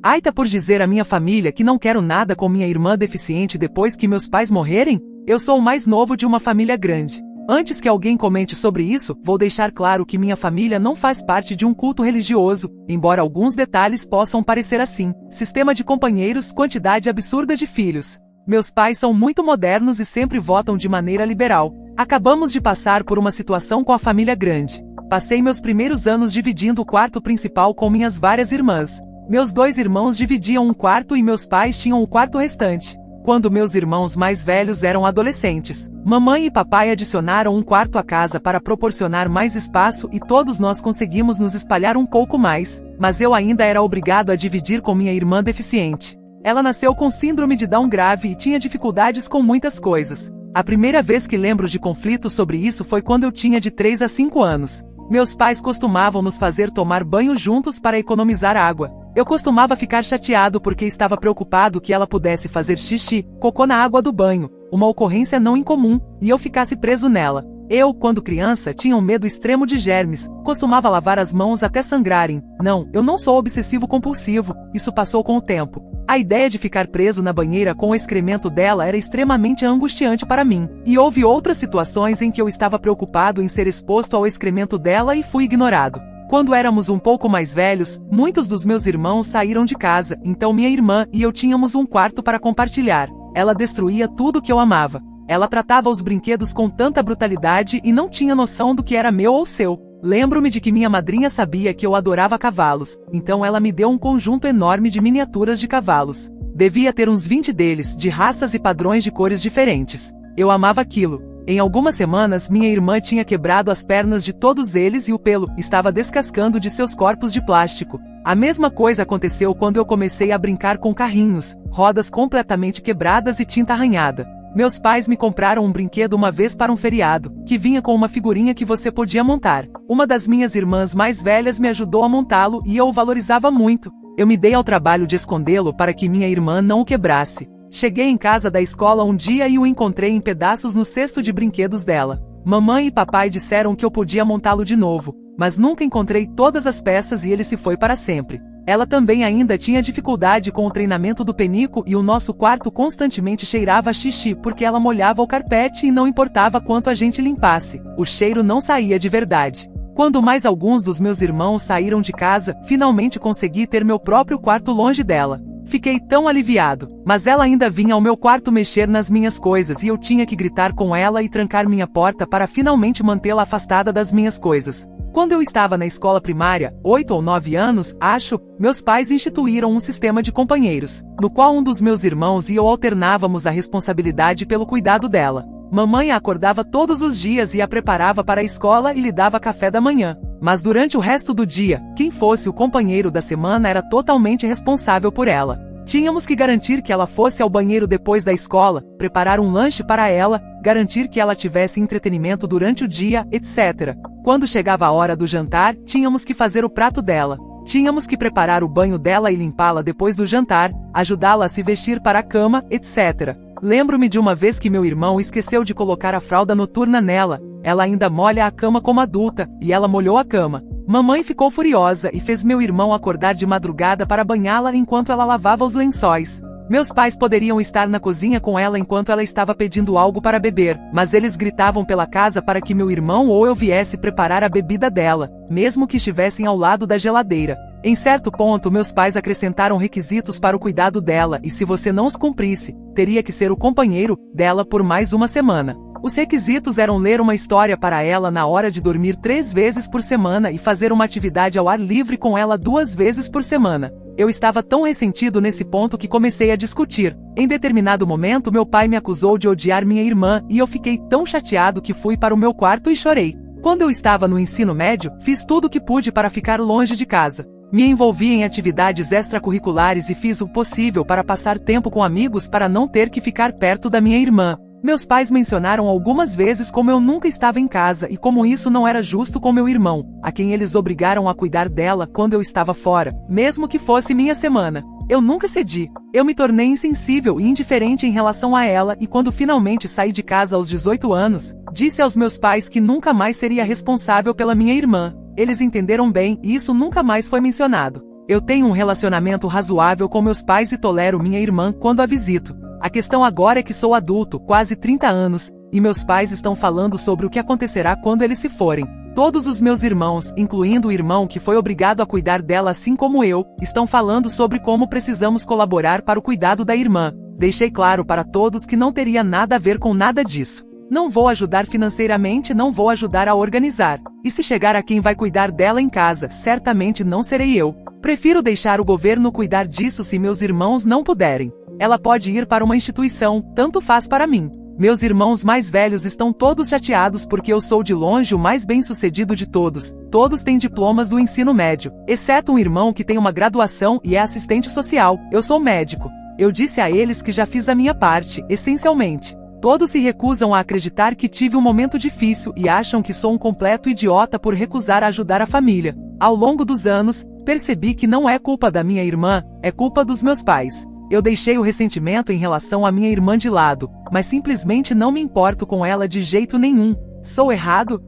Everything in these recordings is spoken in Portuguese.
Ai, tá por dizer à minha família que não quero nada com minha irmã deficiente depois que meus pais morrerem? Eu sou o mais novo de uma família grande. Antes que alguém comente sobre isso, vou deixar claro que minha família não faz parte de um culto religioso, embora alguns detalhes possam parecer assim. Sistema de companheiros, quantidade absurda de filhos. Meus pais são muito modernos e sempre votam de maneira liberal. Acabamos de passar por uma situação com a família grande. Passei meus primeiros anos dividindo o quarto principal com minhas várias irmãs. Meus 2 irmãos dividiam um quarto e meus pais tinham o quarto restante. Quando meus irmãos mais velhos eram adolescentes, mamãe e papai adicionaram um quarto à casa para proporcionar mais espaço e todos nós conseguimos nos espalhar um pouco mais, mas eu ainda era obrigado a dividir com minha irmã deficiente. Ela nasceu com síndrome de Down grave e tinha dificuldades com muitas coisas. A primeira vez que lembro de conflito sobre isso foi quando eu tinha de 3 a 5 anos. Meus pais costumavam nos fazer tomar banho juntos para economizar água. Eu costumava ficar chateado porque estava preocupado que ela pudesse fazer xixi, cocô na água do banho, uma ocorrência não incomum, e eu ficasse preso nela. Eu, quando criança, tinha um medo extremo de germes, costumava lavar as mãos até sangrarem. Não, eu não sou obsessivo-compulsivo, isso passou com o tempo. A ideia de ficar preso na banheira com o excremento dela era extremamente angustiante para mim. E houve outras situações em que eu estava preocupado em ser exposto ao excremento dela e fui ignorado. Quando éramos um pouco mais velhos, muitos dos meus irmãos saíram de casa, então minha irmã e eu tínhamos um quarto para compartilhar. Ela destruía tudo que eu amava. Ela tratava os brinquedos com tanta brutalidade e não tinha noção do que era meu ou seu. Lembro-me de que minha madrinha sabia que eu adorava cavalos, então ela me deu um conjunto enorme de miniaturas de cavalos. Devia ter uns 20 deles, de raças e padrões de cores diferentes. Eu amava aquilo. Em algumas semanas, minha irmã tinha quebrado as pernas de todos eles e o pelo estava descascando de seus corpos de plástico. A mesma coisa aconteceu quando eu comecei a brincar com carrinhos, rodas completamente quebradas e tinta arranhada. Meus pais me compraram um brinquedo uma vez para um feriado, que vinha com uma figurinha que você podia montar. Uma das minhas irmãs mais velhas me ajudou a montá-lo e eu o valorizava muito. Eu me dei ao trabalho de escondê-lo para que minha irmã não o quebrasse. Cheguei em casa da escola um dia e o encontrei em pedaços no cesto de brinquedos dela. Mamãe e papai disseram que eu podia montá-lo de novo, mas nunca encontrei todas as peças e ele se foi para sempre. Ela também ainda tinha dificuldade com o treinamento do penico e o nosso quarto constantemente cheirava a xixi porque ela molhava o carpete e não importava quanto a gente limpasse, o cheiro não saía de verdade. Quando mais alguns dos meus irmãos saíram de casa, finalmente consegui ter meu próprio quarto longe dela. Fiquei tão aliviado, mas ela ainda vinha ao meu quarto mexer nas minhas coisas e eu tinha que gritar com ela e trancar minha porta para finalmente mantê-la afastada das minhas coisas. Quando eu estava na escola primária, 8 ou 9 anos, acho, meus pais instituíram um sistema de companheiros, no qual um dos meus irmãos e eu alternávamos a responsabilidade pelo cuidado dela. Mamãe a acordava todos os dias e a preparava para a escola e lhe dava café da manhã. Mas durante o resto do dia, quem fosse o companheiro da semana era totalmente responsável por ela. Tínhamos que garantir que ela fosse ao banheiro depois da escola, preparar um lanche para ela, garantir que ela tivesse entretenimento durante o dia, etc. Quando chegava a hora do jantar, tínhamos que fazer o prato dela. Tínhamos que preparar o banho dela e limpá-la depois do jantar, ajudá-la a se vestir para a cama, etc. Lembro-me de uma vez que meu irmão esqueceu de colocar a fralda noturna nela. Ela ainda molha a cama como adulta, e ela molhou a cama. Mamãe ficou furiosa e fez meu irmão acordar de madrugada para banhá-la enquanto ela lavava os lençóis. Meus pais poderiam estar na cozinha com ela enquanto ela estava pedindo algo para beber, mas eles gritavam pela casa para que meu irmão ou eu viesse preparar a bebida dela, mesmo que estivessem ao lado da geladeira. Em certo ponto, meus pais acrescentaram requisitos para o cuidado dela e se você não os cumprisse, teria que ser o companheiro dela por mais uma semana. Os requisitos eram ler uma história para ela na hora de dormir 3 vezes por semana e fazer uma atividade ao ar livre com ela 2 vezes por semana. Eu estava tão ressentido nesse ponto que comecei a discutir. Em determinado momento, meu pai me acusou de odiar minha irmã e eu fiquei tão chateado que fui para o meu quarto e chorei. Quando eu estava no ensino médio, fiz tudo o que pude para ficar longe de casa. Me envolvi em atividades extracurriculares e fiz o possível para passar tempo com amigos para não ter que ficar perto da minha irmã. Meus pais mencionaram algumas vezes como eu nunca estava em casa e como isso não era justo com meu irmão, a quem eles obrigaram a cuidar dela quando eu estava fora, mesmo que fosse minha semana. Eu nunca cedi. Eu me tornei insensível e indiferente em relação a ela e quando finalmente saí de casa aos 18 anos, disse aos meus pais que nunca mais seria responsável pela minha irmã. Eles entenderam bem e isso nunca mais foi mencionado. Eu tenho um relacionamento razoável com meus pais e tolero minha irmã quando a visito. A questão agora é que sou adulto, quase 30 anos, e meus pais estão falando sobre o que acontecerá quando eles se forem. Todos os meus irmãos, incluindo o irmão que foi obrigado a cuidar dela assim como eu, estão falando sobre como precisamos colaborar para o cuidado da irmã. Deixei claro para todos que não teria nada a ver com nada disso. Não vou ajudar financeiramente, não vou ajudar a organizar. E se chegar a quem vai cuidar dela em casa, certamente não serei eu. Prefiro deixar o governo cuidar disso se meus irmãos não puderem. Ela pode ir para uma instituição, tanto faz para mim. Meus irmãos mais velhos estão todos chateados porque eu sou de longe o mais bem-sucedido de todos. Todos têm diplomas do ensino médio, exceto um irmão que tem uma graduação e é assistente social. Eu sou médico. Eu disse a eles que já fiz a minha parte, essencialmente. Todos se recusam a acreditar que tive um momento difícil e acham que sou um completo idiota por recusar a ajudar a família. Ao longo dos anos, percebi que não é culpa da minha irmã, é culpa dos meus pais. Eu deixei o ressentimento em relação à minha irmã de lado, mas simplesmente não me importo com ela de jeito nenhum. Sou errado?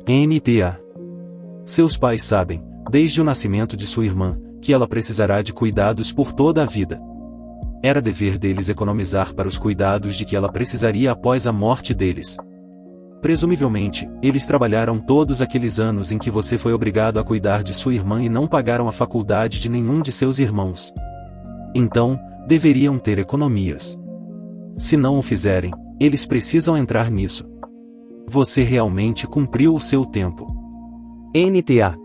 NTA. Seus pais sabem, desde o nascimento de sua irmã, que ela precisará de cuidados por toda a vida. Era dever deles economizar para os cuidados de que ela precisaria após a morte deles. Presumivelmente, eles trabalharam todos aqueles anos em que você foi obrigado a cuidar de sua irmã e não pagaram a faculdade de nenhum de seus irmãos. Então, deveriam ter economias. Se não o fizerem, eles precisam entrar nisso. Você realmente cumpriu o seu tempo. NTA.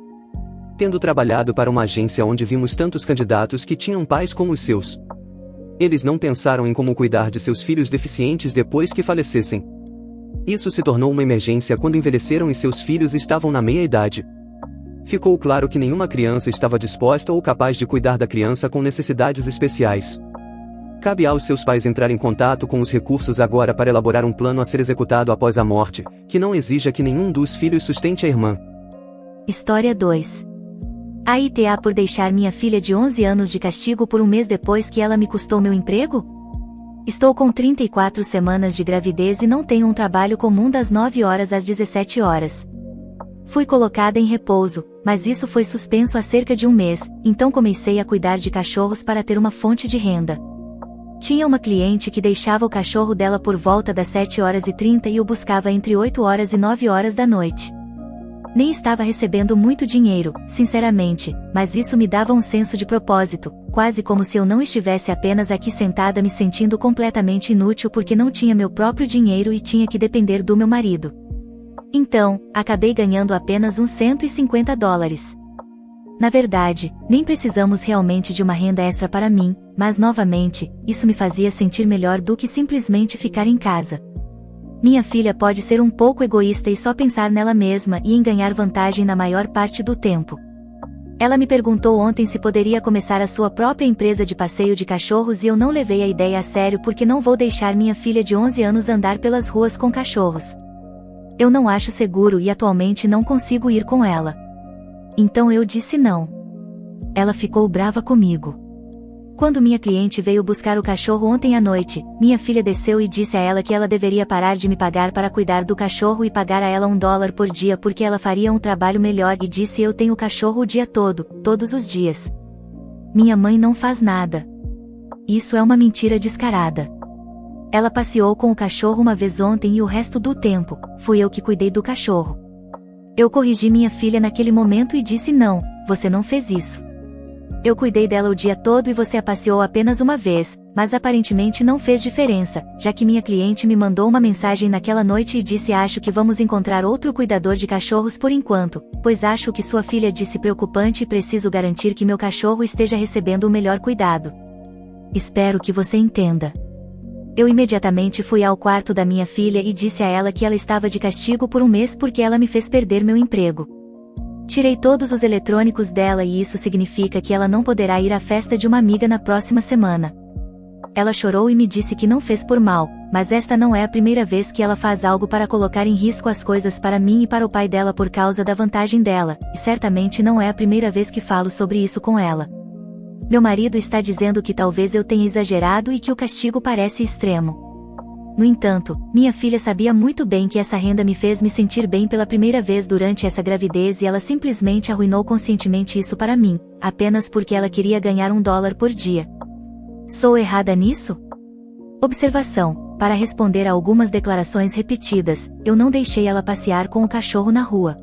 Tendo trabalhado para uma agência onde vimos tantos candidatos que tinham pais como os seus. Eles não pensaram em como cuidar de seus filhos deficientes depois que falecessem. Isso se tornou uma emergência quando envelheceram e seus filhos estavam na meia-idade. Ficou claro que nenhuma criança estava disposta ou capaz de cuidar da criança com necessidades especiais. Cabe aos seus pais entrar em contato com os recursos agora para elaborar um plano a ser executado após a morte, que não exija que nenhum dos filhos sustente a irmã. História 2. A ITA por deixar minha filha de 11 anos de castigo por um mês depois que ela me custou meu emprego? Estou com 34 semanas de gravidez e não tenho um trabalho comum das 9 horas às 17 horas. Fui colocada em repouso, mas isso foi suspenso há cerca de um mês, então comecei a cuidar de cachorros para ter uma fonte de renda. Tinha uma cliente que deixava o cachorro dela por volta das 7h30 e o buscava entre 8 horas e 9 horas da noite. Nem estava recebendo muito dinheiro, sinceramente, mas isso me dava um senso de propósito, quase como se eu não estivesse apenas aqui sentada me sentindo completamente inútil porque não tinha meu próprio dinheiro e tinha que depender do meu marido. Então, acabei ganhando apenas uns $150. Na verdade, nem precisamos realmente de uma renda extra para mim, mas novamente, isso me fazia sentir melhor do que simplesmente ficar em casa. Minha filha pode ser um pouco egoísta e só pensar nela mesma e em ganhar vantagem na maior parte do tempo. Ela me perguntou ontem se poderia começar a sua própria empresa de passeio de cachorros e eu não levei a ideia a sério porque não vou deixar minha filha de 11 anos andar pelas ruas com cachorros. Eu não acho seguro e atualmente não consigo ir com ela. Então eu disse não. Ela ficou brava comigo. Quando minha cliente veio buscar o cachorro ontem à noite, minha filha desceu e disse a ela que ela deveria parar de me pagar para cuidar do cachorro e pagar a ela $1 por dia porque ela faria um trabalho melhor e disse eu tenho o cachorro o dia todo, todos os dias. Minha mãe não faz nada. Isso é uma mentira descarada. Ela passeou com o cachorro uma vez ontem e o resto do tempo, fui eu que cuidei do cachorro. Eu corrigi minha filha naquele momento e disse não, você não fez isso. Eu cuidei dela o dia todo e você a passeou apenas uma vez, mas aparentemente não fez diferença, já que minha cliente me mandou uma mensagem naquela noite e disse acho que vamos encontrar outro cuidador de cachorros por enquanto, pois acho que sua filha disse preocupante e preciso garantir que meu cachorro esteja recebendo o melhor cuidado. Espero que você entenda. Eu imediatamente fui ao quarto da minha filha e disse a ela que ela estava de castigo por um mês porque ela me fez perder meu emprego. Tirei todos os eletrônicos dela e isso significa que ela não poderá ir à festa de uma amiga na próxima semana. Ela chorou e me disse que não fez por mal, mas esta não é a primeira vez que ela faz algo para colocar em risco as coisas para mim e para o pai dela por causa da vantagem dela, e certamente não é a primeira vez que falo sobre isso com ela. Meu marido está dizendo que talvez eu tenha exagerado e que o castigo parece extremo. No entanto, minha filha sabia muito bem que essa renda me fez me sentir bem pela primeira vez durante essa gravidez e ela simplesmente arruinou conscientemente isso para mim, apenas porque ela queria ganhar $1 por dia. Sou errada nisso? Observação: para responder a algumas declarações repetidas, eu não deixei ela passear com o cachorro na rua.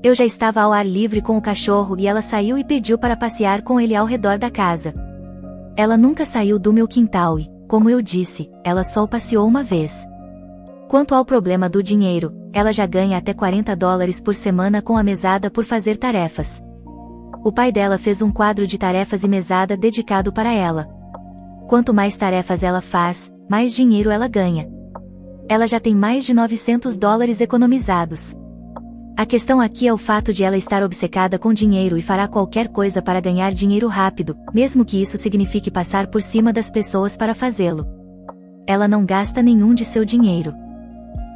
Eu já estava ao ar livre com o cachorro e ela saiu e pediu para passear com ele ao redor da casa. Ela nunca saiu do meu quintal e, como eu disse, ela só passeou uma vez. Quanto ao problema do dinheiro, ela já ganha até $40 por semana com a mesada por fazer tarefas. O pai dela fez um quadro de tarefas e mesada dedicado para ela. Quanto mais tarefas ela faz, mais dinheiro ela ganha. Ela já tem mais de $900 economizados. A questão aqui é o fato de ela estar obcecada com dinheiro e fará qualquer coisa para ganhar dinheiro rápido, mesmo que isso signifique passar por cima das pessoas para fazê-lo. Ela não gasta nenhum de seu dinheiro.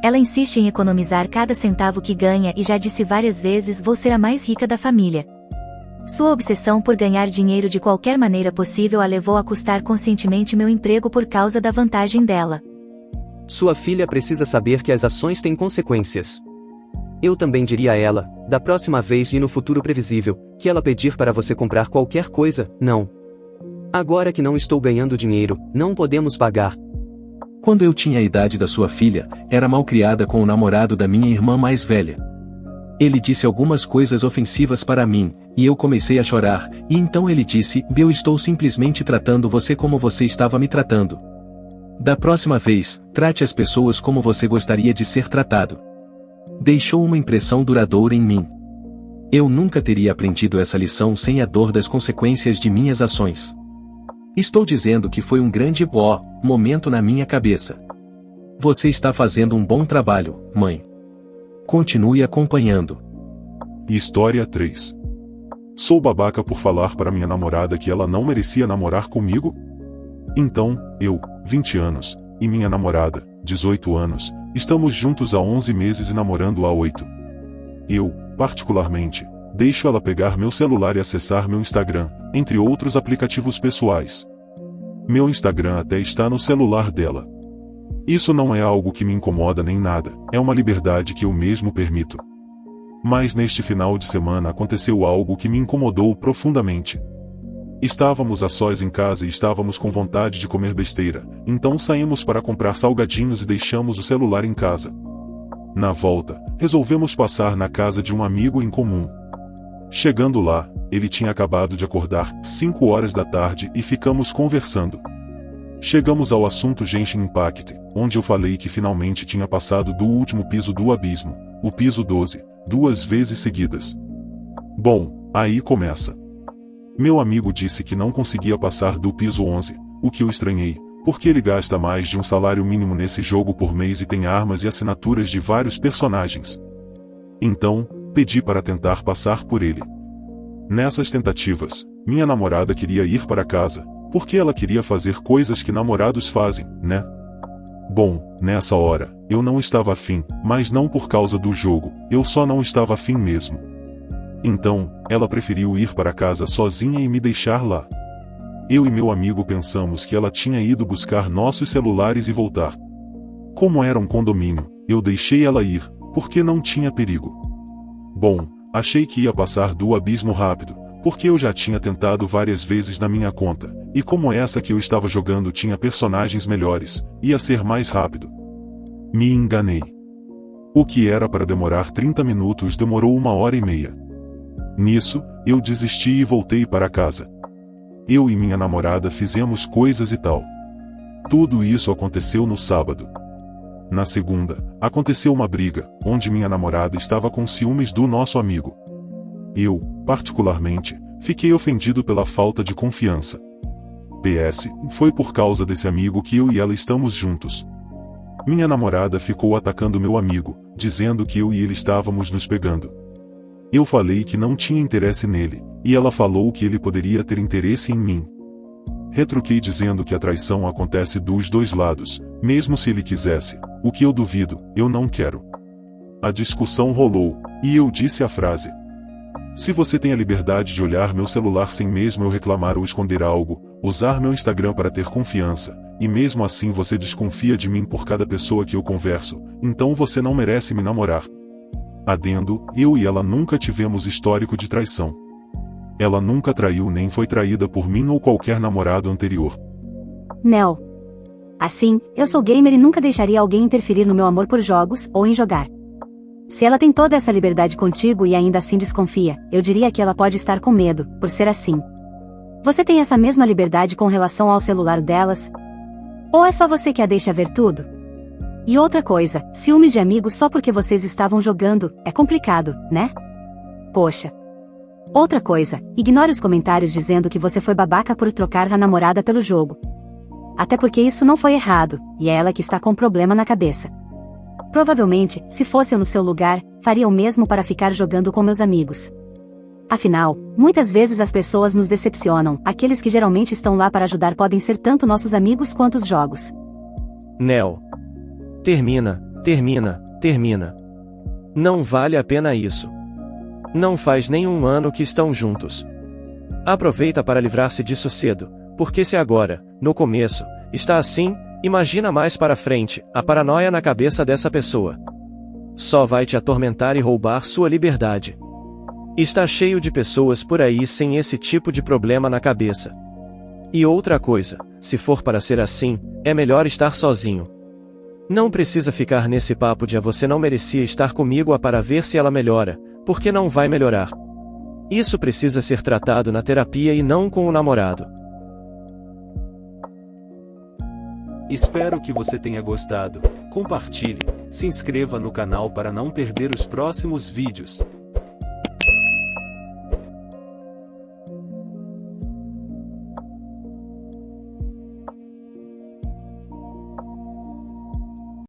Ela insiste em economizar cada centavo que ganha e já disse várias vezes: vou ser a mais rica da família. Sua obsessão por ganhar dinheiro de qualquer maneira possível a levou a custar conscientemente meu emprego por causa da vantagem dela. Sua filha precisa saber que as ações têm consequências. Eu também diria a ela, da próxima vez e no futuro previsível, que ela pedir para você comprar qualquer coisa, não. Agora que não estou ganhando dinheiro, não podemos pagar. Quando eu tinha a idade da sua filha, era malcriada com o namorado da minha irmã mais velha. Ele disse algumas coisas ofensivas para mim, e eu comecei a chorar, e então ele disse: eu estou simplesmente tratando você como você estava me tratando. Da próxima vez, trate as pessoas como você gostaria de ser tratado. Deixou uma impressão duradoura em mim. Eu nunca teria aprendido essa lição sem a dor das consequências de minhas ações. Estou dizendo que foi um grande momento na minha cabeça. Você está fazendo um bom trabalho, mãe. Continue acompanhando. História 3. Sou babaca por falar para minha namorada que ela não merecia namorar comigo? Então, eu, 20 anos, e minha namorada, 18 anos, estamos juntos há 11 meses e namorando há 8. Eu, particularmente, deixo ela pegar meu celular e acessar meu Instagram, entre outros aplicativos pessoais. Meu Instagram até está no celular dela. Isso não é algo que me incomoda nem nada, é uma liberdade que eu mesmo permito. Mas neste final de semana aconteceu algo que me incomodou profundamente. Estávamos a sós em casa e estávamos com vontade de comer besteira, então saímos para comprar salgadinhos e deixamos o celular em casa. Na volta, resolvemos passar na casa de um amigo em comum. Chegando lá, ele tinha acabado de acordar, 5 horas da tarde, e ficamos conversando. Chegamos ao assunto Genshin Impact, onde eu falei que finalmente tinha passado do último piso do abismo, o piso 12, 2 vezes seguidas. Bom, aí começa. Meu amigo disse que não conseguia passar do piso 11, o que eu estranhei, porque ele gasta mais de um salário mínimo nesse jogo por mês e tem armas e assinaturas de vários personagens. Então, pedi para tentar passar por ele. Nessas tentativas, minha namorada queria ir para casa, porque ela queria fazer coisas que namorados fazem, né? Bom, nessa hora, eu não estava afim, mas não por causa do jogo, eu só não estava afim mesmo. Então, ela preferiu ir para casa sozinha e me deixar lá. Eu e meu amigo pensamos que ela tinha ido buscar nossos celulares e voltar. Como era um condomínio, eu deixei ela ir, porque não tinha perigo. Bom, achei que ia passar do abismo rápido, porque eu já tinha tentado várias vezes na minha conta, e como essa que eu estava jogando tinha personagens melhores, ia ser mais rápido. Me enganei. O que era para demorar 30 minutos demorou 1h30. Nisso, eu desisti e voltei para casa. Eu e minha namorada fizemos coisas e tal. Tudo isso aconteceu no sábado. Na segunda, aconteceu uma briga, onde minha namorada estava com ciúmes do nosso amigo. Eu, particularmente, fiquei ofendido pela falta de confiança. PS, foi por causa desse amigo que eu e ela estamos juntos. Minha namorada ficou atacando meu amigo, dizendo que eu e ele estávamos nos pegando. Eu falei que não tinha interesse nele, e ela falou que ele poderia ter interesse em mim. Retruquei dizendo que a traição acontece dos dois lados, mesmo se ele quisesse, o que eu duvido, eu não quero. A discussão rolou, e eu disse a frase: se você tem a liberdade de olhar meu celular sem mesmo eu reclamar ou esconder algo, usar meu Instagram para ter confiança, E mesmo assim você desconfia de mim por cada pessoa que eu converso, então você não merece me namorar. Adendo, eu e ela nunca tivemos histórico de traição. Ela nunca traiu nem foi traída por mim ou qualquer namorado anterior. Nel. Assim, eu sou gamer e nunca deixaria alguém interferir no meu amor por jogos, ou em jogar. Se ela tem toda essa liberdade contigo e ainda assim desconfia, eu diria que ela pode estar com medo, por ser assim. Você tem essa mesma liberdade com relação ao celular delas? Ou é só você que a deixa ver tudo? E outra coisa, ciúmes de amigos só porque vocês estavam jogando, é complicado, né? Poxa. Outra coisa, ignore os comentários dizendo que você foi babaca por trocar a namorada pelo jogo. Até porque isso não foi errado, e é ela que está com problema na cabeça. Provavelmente, se fosse eu no seu lugar, faria o mesmo para ficar jogando com meus amigos. Afinal, muitas vezes as pessoas nos decepcionam, aqueles que geralmente estão lá para ajudar podem ser tanto nossos amigos quanto os jogos. Nel. Termina. Não vale a pena isso. Não faz nem um ano que estão juntos. Aproveita para livrar-se disso cedo, porque se agora, no começo, está assim, imagina mais para frente, a paranoia na cabeça dessa pessoa. Só vai te atormentar e roubar sua liberdade. Está cheio de pessoas por aí sem esse tipo de problema na cabeça. E outra coisa, se for para ser assim, é melhor estar sozinho. Não precisa ficar nesse papo de você não merecia estar comigo para ver se ela melhora, porque não vai melhorar. Isso precisa ser tratado na terapia e não com o namorado. Espero que você tenha gostado. Compartilhe, se inscreva no canal para não perder os próximos vídeos.